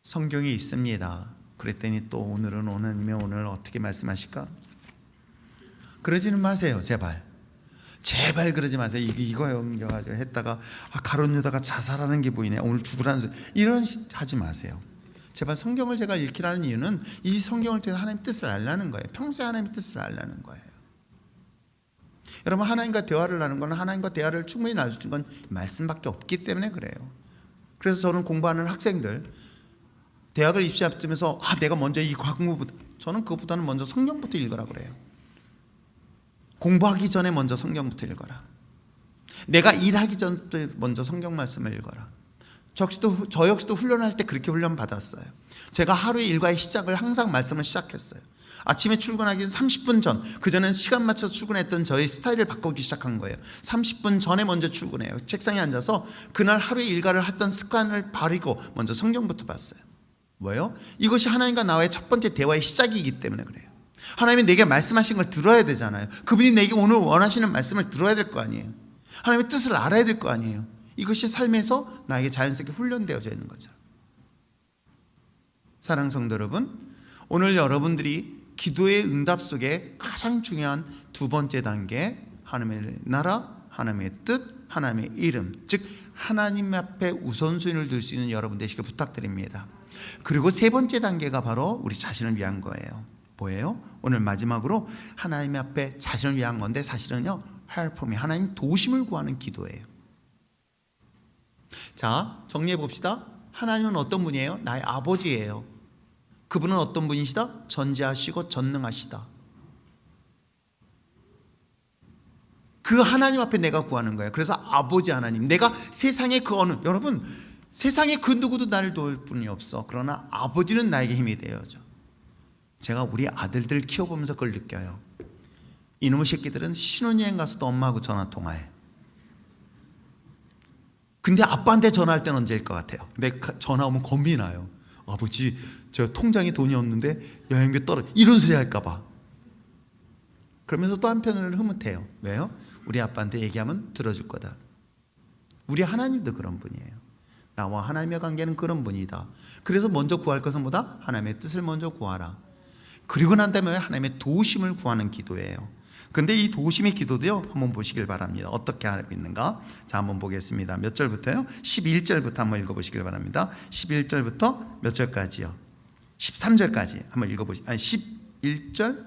성경이 있습니다. 그랬더니 또 오늘은 오늘 어떻게 말씀하실까? 그러지는 마세요. 제발 그러지 마세요. 이거 옮겨가지고 했다가 가론 유다가 자살하는 게 보이네. 오늘 죽으라는 소리. 이런 하지 마세요. 제발 성경을 제가 읽기라는 이유는 이 성경을 통해서 하나님의 뜻을 알라는 거예요. 평소에 하나님의 뜻을 알라는 거예요. 여러분 하나님과 대화를 하는 건 하나님과 대화를 충분히 나눌 수 있는 건 말씀밖에 없기 때문에 그래요. 그래서 저는 공부하는 학생들 대학을 입시하면서 내가 먼저 이 과목부터 저는 그것보다는 먼저 성경부터 읽으라 그래요. 공부하기 전에 먼저 성경부터 읽어라. 내가 일하기 전부터 먼저 성경 말씀을 읽어라. 저 역시도 훈련할 때 그렇게 훈련 받았어요. 제가 하루의 일과의 시작을 항상 말씀을 시작했어요. 아침에 출근하기 30분 전, 그전엔 시간 맞춰서 출근했던 저의 스타일을 바꾸기 시작한 거예요. 30분 전에 먼저 출근해요. 책상에 앉아서 그날 하루의 일과를 했던 습관을 버리고 먼저 성경부터 봤어요. 뭐예요? 이것이 하나님과 나와의 첫 번째 대화의 시작이기 때문에 그래요. 하나님이 내게 말씀하신 걸 들어야 되잖아요. 그분이 내게 오늘 원하시는 말씀을 들어야 될 거 아니에요. 하나님의 뜻을 알아야 될 거 아니에요. 이것이 삶에서 나에게 자연스럽게 훈련되어져 있는 거죠. 사랑하는 성도 여러분, 오늘 여러분들이 기도의 응답 속에 가장 중요한 두 번째 단계, 하나님의 나라, 하나님의 뜻, 하나님의 이름, 즉 하나님 앞에 우선순위를 둘 수 있는 여러분 되시길 부탁드립니다. 그리고 세 번째 단계가 바로 우리 자신을 위한 거예요. 뭐예요? 오늘 마지막으로 하나님 앞에 자신을 위한 건데 사실은요, help me, 하나님 도심을 구하는 기도예요. 자, 정리해 봅시다. 하나님은 어떤 분이에요? 나의 아버지예요. 그분은 어떤 분이시다? 전지하시고 전능하시다. 그 하나님 앞에 내가 구하는 거예요. 그래서 아버지 하나님, 내가 세상의 그 어느, 여러분 세상에 그 누구도 나를 도울 분이 없어. 그러나 아버지는 나에게 힘이 되어줘. 제가 우리 아들들 키워보면서 그걸 느껴요. 이놈의 새끼들은 신혼여행 가서도 엄마하고 전화 통화해. 근데 아빠한테 전화할 때는 언제일 것 같아요? 근데 전화 오면 겁이 나요. 아버지, 저 통장에 돈이 없는데 여행비 떨어져. 이런 소리 할까 봐. 그러면서 또 한편으로는 흐뭇해요. 왜요? 우리 아빠한테 얘기하면 들어줄 거다. 우리 하나님도 그런 분이에요. 나와 하나님의 관계는 그런 분이다. 그래서 먼저 구할 것은 뭐다? 하나님의 뜻을 먼저 구하라. 그리고 난 다음에 하나님의 도우심을 구하는 기도예요. 근데 이 도우심의 기도도요, 한번 보시길 바랍니다. 어떻게 하고 있는가? 자, 한번 보겠습니다. 몇 절부터요? 11절부터 한번 읽어보시길 바랍니다. 11절부터 몇 절까지요? 13절까지 한번 읽어보시. 아니 11절,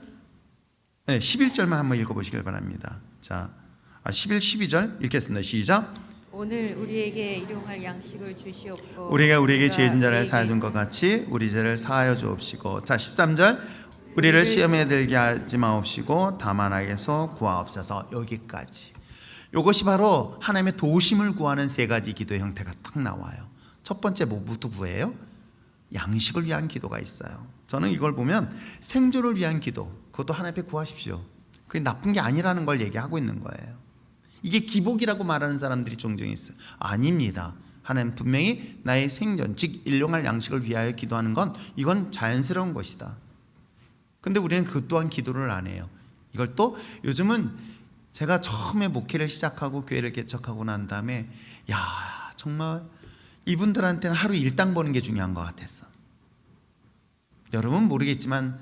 네, 11절만 한번 읽어보시길 바랍니다. 자, 11, 12절 읽겠습니다. 시작. 오늘 우리에게 일용할 양식을 주시옵고 우리가 우리에게 죄진 자를 사하여 준 것 같이 우리 죄를 사하여 주옵시고. 자, 13절. 우리를 시험에 들게 하지 마옵시고 다만 악에서 구하옵소서. 여기까지. 이것이 바로 하나님의 도우심을 구하는 세 가지 기도 형태가 딱 나와요. 첫 번째 뭐부터 구해요? 양식을 위한 기도가 있어요. 저는 이걸 보면 생존을 위한 기도, 그것도 하나님 앞에 구하십시오. 그게 나쁜 게 아니라는 걸 얘기하고 있는 거예요. 이게 기복이라고 말하는 사람들이 종종 있어요. 아닙니다. 하나님 분명히 나의 생존, 즉 일용할 양식을 위하여 기도하는 건 이건 자연스러운 것이다. 근데 우리는 그 또한 기도를 안 해요. 이걸 또 요즘은 제가 처음에 목회를 시작하고 교회를 개척하고 난 다음에 야 정말 이분들한테는 하루 일당 버는 게 중요한 것 같았어. 여러분 모르겠지만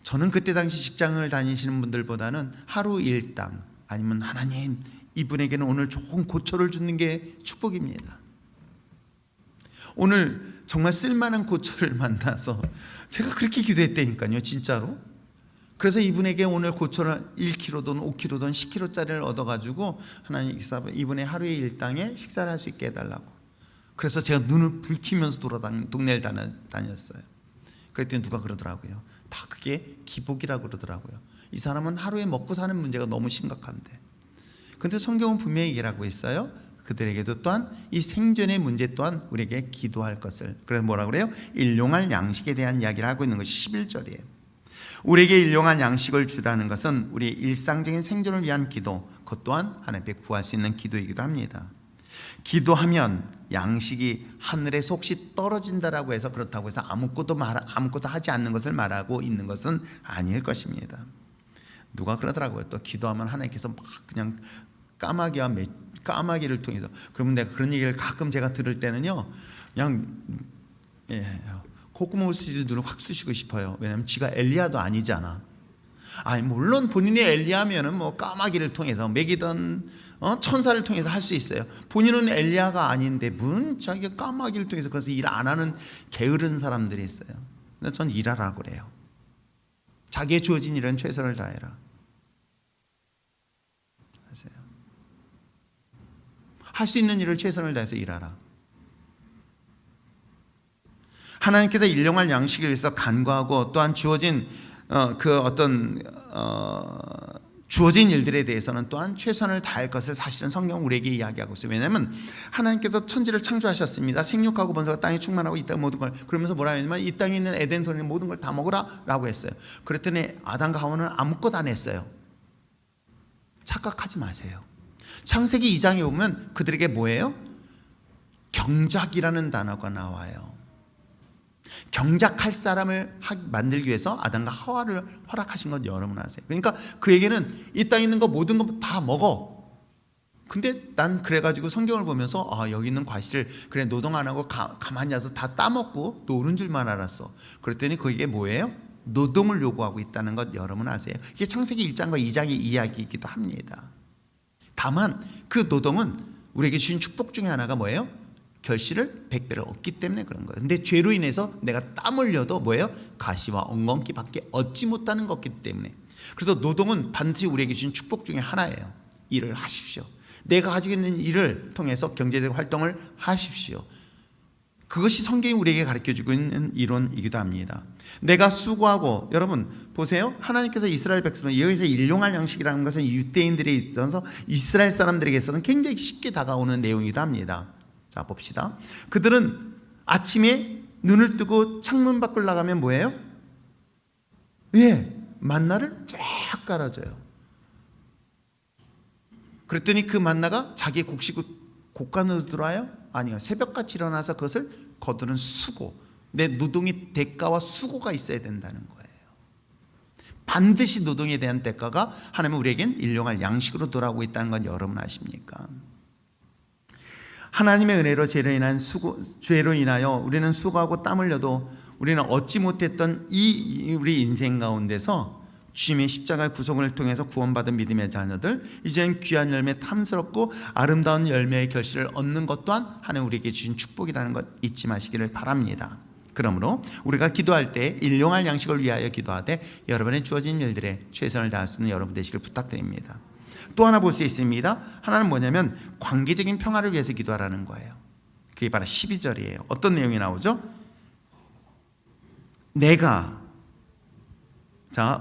저는 그때 당시 직장을 다니시는 분들보다는 하루 일당 아니면 하나님 이분에게는 오늘 좋은 고초를 주는 게 축복입니다. 오늘 정말 쓸만한 고초를 만나서 제가 그렇게 기도했다니까요, 진짜로. 그래서 이분에게 오늘 고초를 1kg든 5kg든 10kg짜리를 얻어가지고 하나님 이분의 하루의 일당에 식사를 할 수 있게 해달라고. 그래서 제가 눈을 붉히면서 동네를 다녔어요. 그랬더니 누가 그러더라고요. 다 그게 기복이라고 그러더라고요. 이 사람은 하루에 먹고 사는 문제가 너무 심각한데. 근데 성경은 분명히 얘기하고 있어요. 그들에게도 또한 이 생존의 문제 또한 우리에게 기도할 것을. 그래서 뭐라고 그래요? 일용할 양식에 대한 이야기를 하고 있는 것이 11절이에요. 우리에게 일용할 양식을 주라는 것은 우리의 일상적인 생존을 위한 기도, 그것 또한 하나님께 구할 수 있는 기도이기도 합니다. 기도하면 양식이 하늘에서 혹시 떨어진다라고 해서 그렇다고 해서 아무것도 하지 않는 것을 말하고 있는 것은 아닐 것입니다. 누가 그러더라고요. 또 기도하면 하나님께서 막 그냥 까마귀를 통해서. 그러면 내가 그런 얘기를 가끔 제가 들을 때는요, 그냥 콧구멍을 쓰지 눈을 확 쑤시고 싶어요. 왜냐하면 지가 엘리야도 아니잖아. 아니 물론 본인이 엘리야면은 뭐 까마귀를 통해서 먹이던 천사를 통해서 할 수 있어요. 본인은 엘리야가 아닌데 문 자기가 까마귀를 통해서 그래서 일 안 하는 게으른 사람들이 있어요. 근데 전 일하라고 그래요. 자기의 주어진 일은 최선을 다해라. 할 수 있는 일을 최선을 다해서 일하라. 하나님께서 일용할 양식을 위해서 간구하고 또한 주어진 주어진 일들에 대해서는 또한 최선을 다할 것을 사실은 성경은 우리에게 이야기하고 있어요. 왜냐하면 하나님께서 천지를 창조하셨습니다. 생육하고 번성하고 땅에 충만하고 이 땅 모든 걸, 그러면서 뭐라 했냐면 이 땅에 있는 에덴 동산의 모든 걸 다 먹으라 라고 했어요. 그랬더니 아담과 하와는 아무것도 안 했어요. 착각하지 마세요. 창세기 2장에 보면 그들에게 뭐예요? 경작이라는 단어가 나와요. 경작할 사람을 만들기 위해서 아담과 하와를 허락하신 건 여러분 아세요? 그러니까 그에게는 이 땅에 있는 거 모든 거 다 먹어. 근데 난 그래가지고 성경을 보면서 여기 있는 과실을 그래 노동 안 하고 가만히 앉아서 다 따먹고 노는 줄만 알았어. 그랬더니 그게 뭐예요? 노동을 요구하고 있다는 것 여러분 아세요? 이게 창세기 1장과 2장의 이야기이기도 합니다. 다만 그 노동은 우리에게 주신 축복 중에 하나가 뭐예요? 결실을 100배를 얻기 때문에 그런 거예요. 근데 죄로 인해서 내가 땀 흘려도 뭐예요? 가시와 엉겅퀴밖에 얻지 못하는 것이기 때문에. 그래서 노동은 반드시 우리에게 주신 축복 중에 하나예요. 일을 하십시오. 내가 가지고 있는 일을 통해서 경제적 활동을 하십시오. 그것이 성경이 우리에게 가르쳐주고 있는 이론이기도 합니다. 내가 수고하고, 여러분 보세요. 하나님께서 이스라엘 백성, 여기서 일용할 양식이라는 것은 유대인들에 있어서 이스라엘 사람들에게서는 굉장히 쉽게 다가오는 내용이기도 합니다. 자 봅시다. 그들은 아침에 눈을 뜨고 창문 밖을 나가면 뭐예요? 만나를 쫙 깔아줘요. 그랬더니 그 만나가 자기 곡간으로 들어와요? 아니요. 새벽같이 일어나서 그것을 거두는 수고, 내 노동의 대가와 수고가 있어야 된다는 거예요. 반드시 노동에 대한 대가가 하나님은 우리에겐 일용할 양식으로 돌아오고 있다는 건 여러분 아십니까? 하나님의 은혜로 죄로 인하여 우리는 수고하고 땀 흘려도 우리는 얻지 못했던 우리 인생 가운데서 주님의 십자가의 구속을 통해서 구원받은 믿음의 자녀들, 이제는 귀한 열매, 탐스럽고 아름다운 열매의 결실을 얻는 것 또한 하나님 우리에게 주신 축복이라는 것 잊지 마시기를 바랍니다. 그러므로 우리가 기도할 때 일용할 양식을 위하여 기도하되 여러분의 주어진 일들에 최선을 다할 수 있는 여러분 되시길 부탁드립니다. 또 하나 볼 수 있습니다. 하나는 뭐냐면 관계적인 평화를 위해서 기도하라는 거예요. 그게 바로 12절이에요. 어떤 내용이 나오죠?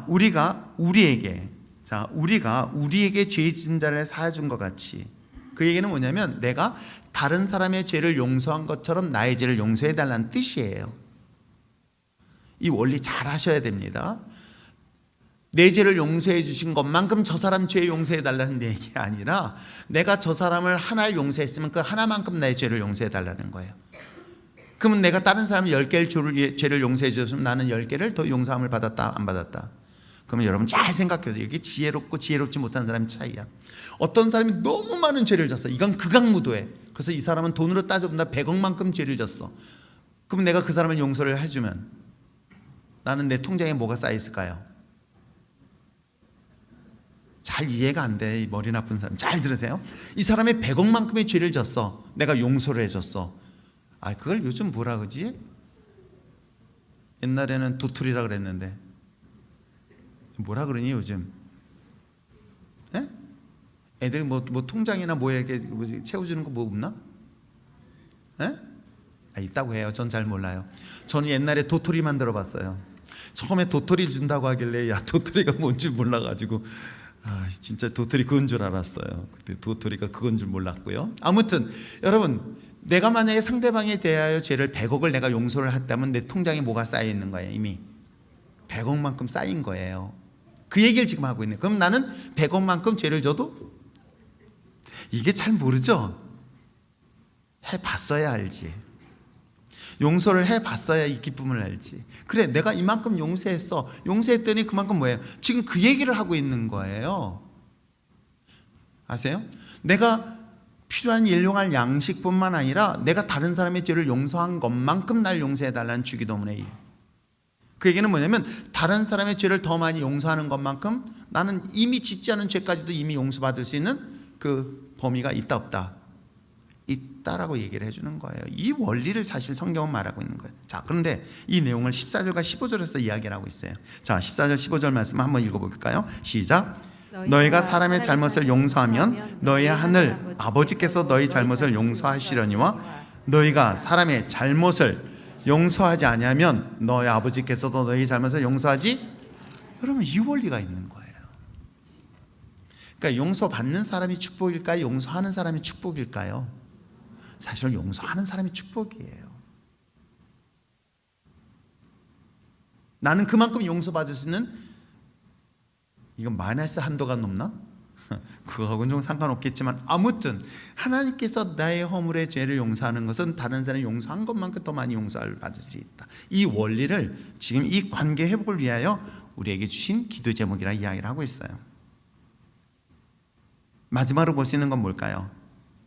우리가 우리에게 죄 지은 자를 사해 준 것 같이, 그 얘기는 뭐냐면 내가 다른 사람의 죄를 용서한 것처럼 나의 죄를 용서해 달라는 뜻이에요. 이 원리 잘 하셔야 됩니다. 내 죄를 용서해 주신 것만큼 저 사람 죄 용서해 달라는 얘기 아니라 내가 저 사람을 하나를 용서했으면 그 하나만큼 내 죄를 용서해 달라는 거예요. 그러면 내가 다른 사람 10개의 죄를 용서해 줬으면 나는 10개를 더 용서함을 받았다 안 받았다? 그러면 여러분 잘 생각해서 이게 지혜롭고 지혜롭지 못한 사람의 차이야. 어떤 사람이 너무 많은 죄를 졌어. 이건 극악무도해. 그래서 이 사람은 돈으로 따져본다 100억만큼 죄를 졌어. 그럼 내가 그 사람을 용서를 해주면 나는 내 통장에 뭐가 쌓여 있을까요? 잘 이해가 안 돼. 이 머리 나쁜 사람 잘 들으세요. 이 사람이 100억만큼의 죄를 졌어. 내가 용서를 해줬어. 아, 그걸 요즘 뭐라 그러지? 옛날에는 도토리라 그랬는데 뭐라 그러니 요즘? 에? 애들 뭐 통장이나 뭐 이렇게 채워주는 거 뭐 없나? 에? 아, 있다고 해요. 전 잘 몰라요. 저는 옛날에 도토리만 들어봤어요. 처음에 도토리 준다고 하길래 야, 도토리가 뭔지 몰라가지고 아, 진짜 도토리 그건 줄 알았어요. 근데 도토리가 그건 줄 몰랐고요. 아무튼 여러분, 내가 만약에 상대방에 대하여 죄를 100억을 내가 용서를 했다면 내 통장에 뭐가 쌓여 있는 거예요? 이미 100억만큼 쌓인 거예요. 그 얘기를 지금 하고 있네. 그럼 나는 100억만큼 죄를 져도 이게 잘 모르죠? 해봤어야 알지. 용서를 해봤어야 이 기쁨을 알지. 그래, 내가 이만큼 용서했어. 용서했더니 그만큼 뭐예요? 지금 그 얘기를 하고 있는 거예요. 아세요? 내가 필요한 일용할 양식뿐만 아니라 내가 다른 사람의 죄를 용서한 것만큼 날 용서해달라는 주기도문의 그 얘기는 뭐냐면 다른 사람의 죄를 더 많이 용서하는 것만큼 나는 이미 짓지 않은 죄까지도 이미 용서받을 수 있는 그 범위가 있다 없다? 있다라고 얘기를 해주는 거예요. 이 원리를 사실 성경은 말하고 있는 거예요. 자, 그런데 이 내용을 14절과 15절에서 이야기를 하고 있어요. 자, 14절 15절 말씀 한번 읽어볼까요? 시작. 너희가 사람의 잘못을 용서하면 너희 하늘 아버지께서 너희 잘못을 용서하시려니와 너희가 사람의 잘못을 용서하지 아니하면 너희 아버지께서도 너희 잘못을 용서하지. 여러분, 이 원리가 있는 거예요. 그러니까 용서받는 사람이 축복일까요? 용서하는 사람이 축복일까요? 사실 용서하는 사람이 축복이에요. 나는 그만큼 용서받을 수 있는, 이건 마이너스 한도가 높나? 그거하고는 좀 상관없겠지만 아무튼 하나님께서 나의 허물의 죄를 용서하는 것은 다른 사람이 용서한 것만큼 더 많이 용서를 받을 수 있다. 이 원리를 지금 이 관계 회복을 위하여 우리에게 주신 기도 제목이라 이야기를 하고 있어요. 마지막으로 볼 수 있는 건 뭘까요?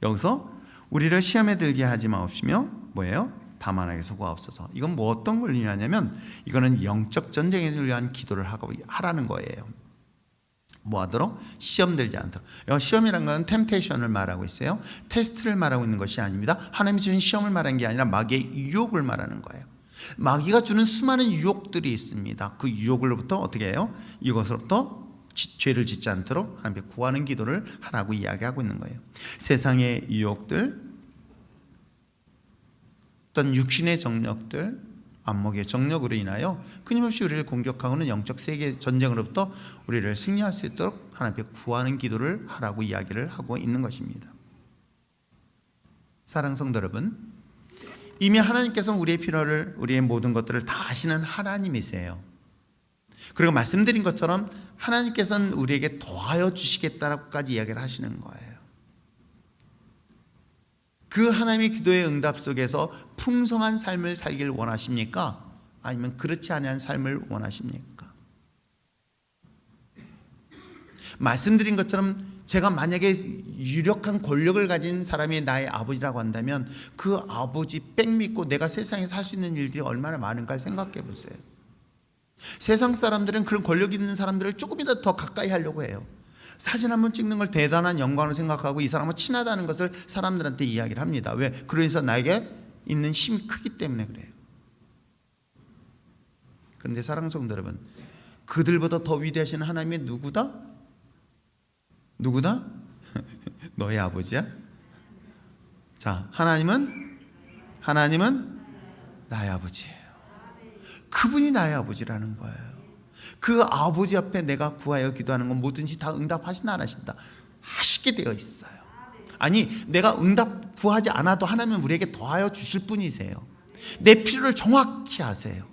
여기서 우리를 시험에 들게 하지 마옵시며 뭐예요? 다만하게 수고하옵소서. 이건 뭐 어떤 걸 의미하냐면 이거는 영적 전쟁을 위한 기도를 하라는 거예요. 뭐 하도록? 시험 들지 않도록. 시험이라는 건 템테이션을 말하고 있어요. 테스트를 말하고 있는 것이 아닙니다. 하나님이 주신 시험을 말하는 게 아니라 마귀의 유혹을 말하는 거예요. 마귀가 주는 수많은 유혹들이 있습니다. 그 유혹으로부터 어떻게 해요? 이것으로부터 죄를 짓지 않도록 하나님께 구하는 기도를 하라고 이야기하고 있는 거예요. 세상의 유혹들, 어떤 육신의 정력들, 안목의 정력으로 인하여 끊임없이 우리를 공격하고는 영적 세계 전쟁으로부터 우리를 승리할 수 있도록 하나님께 구하는 기도를 하라고 이야기를 하고 있는 것입니다. 사랑하는 성도 여러분, 이미 하나님께서는 우리의 필요를, 우리의 모든 것들을 다 아시는 하나님이세요. 그리고 말씀드린 것처럼 하나님께서는 우리에게 더하여 주시겠다라고까지 이야기를 하시는 거예요. 그 하나님의 기도의 응답 속에서 풍성한 삶을 살길 원하십니까? 아니면 그렇지 않은 삶을 원하십니까? 말씀드린 것처럼 제가 만약에 유력한 권력을 가진 사람이 나의 아버지라고 한다면 그 아버지 백 믿고 내가 세상에 살 수 있는 일들이 얼마나 많은가 생각해 보세요. 세상 사람들은 그런 권력 있는 사람들을 조금이라도 더 가까이 하려고 해요. 사진 한번 찍는 걸 대단한 영광으로 생각하고 이 사람은 친하다는 것을 사람들한테 이야기를 합니다. 왜? 그래서 나에게 있는 힘이 크기 때문에 그래요. 그런데 사랑하는 성도 여러분, 그들보다 더 위대하신 하나님이 누구다? 누구다? 너의 아버지야? 자, 하나님은 나의 아버지예요. 그분이 나의 아버지라는 거예요. 그 아버지 앞에 내가 구하여 기도하는 건 뭐든지 다 응답하시나 안 하신다? 하시게 되어 있어요. 아니, 내가 응답 구하지 않아도 하나님은 우리에게 더하여 주실 분이세요. 내 필요를 정확히 아세요.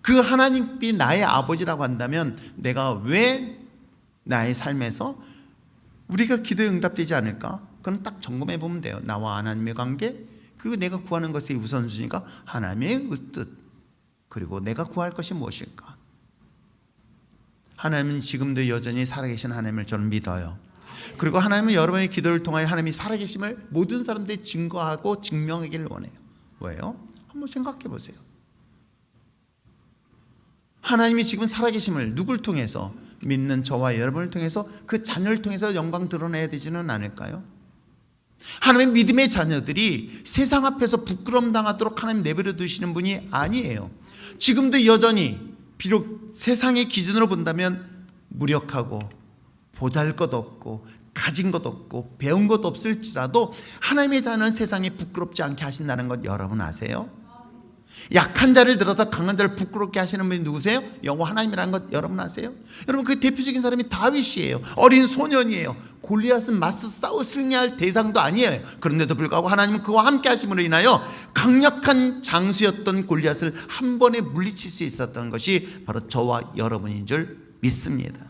그 하나님이 나의 아버지라고 한다면 내가 왜 나의 삶에서 우리가 기도에 응답되지 않을까? 그건 딱 점검해 보면 돼요. 나와 하나님의 관계, 그리고 내가 구하는 것의 우선순위가 하나님의 뜻, 그리고 내가 구할 것이 무엇일까? 하나님은 지금도 여전히 살아계신 하나님을 저는 믿어요. 그리고 하나님은 여러분의 기도를 통하여 하나님이 살아계심을 모든 사람들이 증거하고 증명하기를 원해요. 왜요? 한번 생각해 보세요. 하나님이 지금 살아계심을 누굴 통해서, 믿는 저와 여러분을 통해서, 그 자녀를 통해서 영광 드러내야 되지는 않을까요? 하나님의 믿음의 자녀들이 세상 앞에서 부끄러움 당하도록 하나님 내버려 두시는 분이 아니에요. 지금도 여전히 비록 세상의 기준으로 본다면 무력하고 보잘것없고 가진 것 없고 배운 것 없을지라도 하나님의 자녀는 세상에 부끄럽지 않게 하신다는 것 여러분 아세요? 약한 자를 들어서 강한 자를 부끄럽게 하시는 분이 누구세요? 여호와 하나님이라는 것 여러분 아세요? 여러분 그 대표적인 사람이 다윗이에요. 어린 소년이에요. 골리앗은 맞서 싸워 승리할 대상도 아니에요. 그런데도 불구하고 하나님은 그와 함께 하심으로 인하여 강력한 장수였던 골리앗을 한 번에 물리칠 수 있었던 것이 바로 저와 여러분인 줄 믿습니다.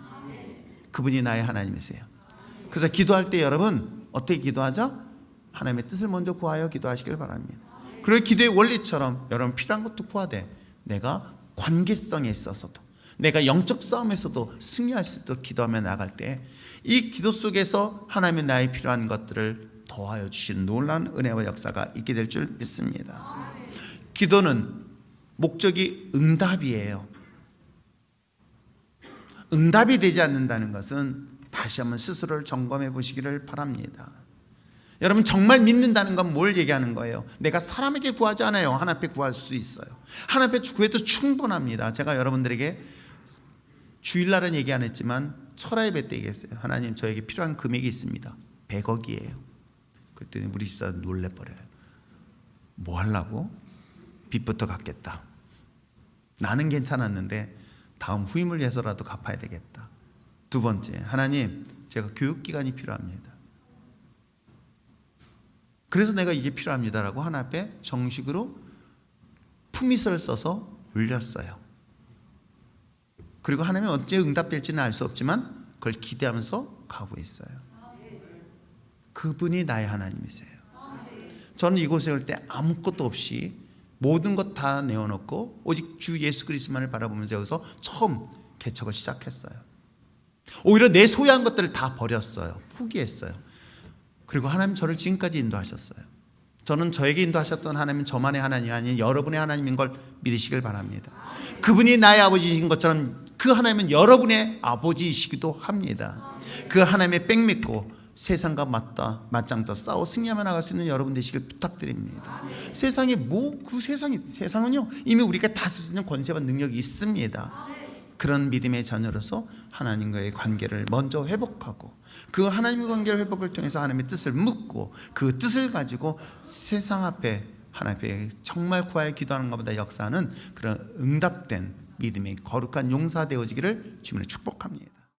그분이 나의 하나님이세요. 그래서 기도할 때 여러분 어떻게 기도하죠? 하나님의 뜻을 먼저 구하여 기도하시길 바랍니다. 그리고 기도의 원리처럼 여러분 필요한 것도 구하되 내가 관계성에 있어서도 내가 영적 싸움에서도 승리할 수 있도록 기도하며 나갈 때 이 기도 속에서 하나님의 나의 필요한 것들을 더하여 주시는 놀라운 은혜와 역사가 있게 될 줄 믿습니다. 기도는 목적이 응답이에요. 응답이 되지 않는다는 것은 다시 한번 스스로를 점검해 보시기를 바랍니다. 여러분 정말 믿는다는 건 뭘 얘기하는 거예요? 내가 사람에게 구하지 않아요. 하나님 앞에 구할 수 있어요. 하나님 앞에 구해도 충분합니다. 제가 여러분들에게 주일날은 얘기 안 했지만 철야 예배 때 얘기했어요. 하나님 저에게 필요한 금액이 있습니다. 100억이에요. 그랬더니 우리 집사가 놀래버려요. 뭐 하려고? 빚부터 갚겠다. 나는 괜찮았는데 다음 후임을 위해서라도 갚아야 되겠다. 두 번째, 하나님 제가 교육기관이 필요합니다. 그래서 내가 이게 필요합니다라고 하나님 앞에 정식으로 품위서를 써서 올렸어요. 그리고 하나님이 언제 응답될지는 알 수 없지만 그걸 기대하면서 가고 있어요. 그분이 나의 하나님이세요. 저는 이곳에 올 때 아무것도 없이 모든 것 다 내어놓고 오직 주 예수 그리스도만을 바라보면서 여기서 처음 개척을 시작했어요. 오히려 내 소유한 것들을 다 버렸어요. 포기했어요. 그리고 하나님 저를 지금까지 인도하셨어요. 저는 저에게 인도하셨던 하나님은 저만의 하나님이 아닌 여러분의 하나님인 걸 믿으시길 바랍니다. 그분이 나의 아버지이신 것처럼 그 하나님은 여러분의 아버지이시기도 합니다. 그 하나님의 백 믿고 세상과 맞짱떠 싸워 승리하며 나갈 수 있는 여러분 되시길 부탁드립니다. 세상에 세상은요 이미 우리가 다스릴 수 있는 권세와 능력이 있습니다. 그런 믿음의 자녀로서 하나님과의 관계를 먼저 회복하고 그 하나님의 관계를 회복을 통해서 하나님의 뜻을 묻고 그 뜻을 가지고 세상 앞에 하나님 앞에 정말 구하여 기도하는 것보다 역사하는 그런 응답된 믿음의 거룩한 용사 되어지기를 주님을 축복합니다.